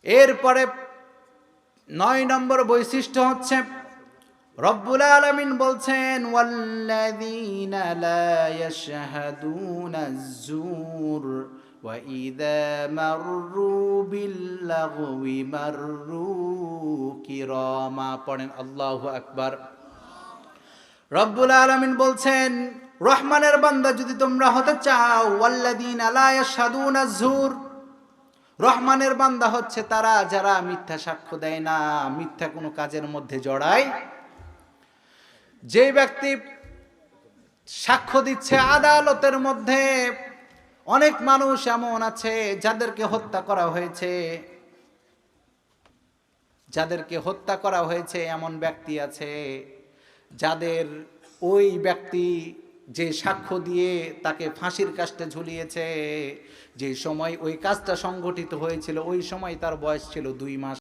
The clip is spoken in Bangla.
এরপরে 9 নম্বর বৈশিষ্ট্য হচ্ছে রব্বুল আলামিন বলছেন ওয়াল্লাযীনা লা ইয়াশহাদুনা আয-যুর ওয়া ইযা মাররু বিল-লাগওয়ি মাররু কিরামা। পড়েন আল্লাহু আকবার। রব্বুল আলামিন বলছেন রহমানের বান্দা যদি তোমরা হতে চাও, ওয়াল্লাযীনা লা ইয়াশহাদুনা আয-যুর, রহমানের বান্দা হচ্ছে তারা যারা মিথ্যা সাক্ষ্য দেয় না, মিথ্যা কোনো কাজের মধ্যে জড়ায়। যে ব্যক্তি সাক্ষ্য দিচ্ছে আদালতের মধ্যে, অনেক মানুষ এমন আছে যাদেরকে হত্যা করা হয়েছে, এমন ব্যক্তি আছে যাদের ওই ব্যক্তি যে সাক্ষ্য দিয়ে তাকে ফাঁসির কাস্টে ঝুলিয়েছে, যে সময় ওই কাজটা সংঘটিত হয়েছিল ওই সময় তার বয়স ছিল 2 মাস।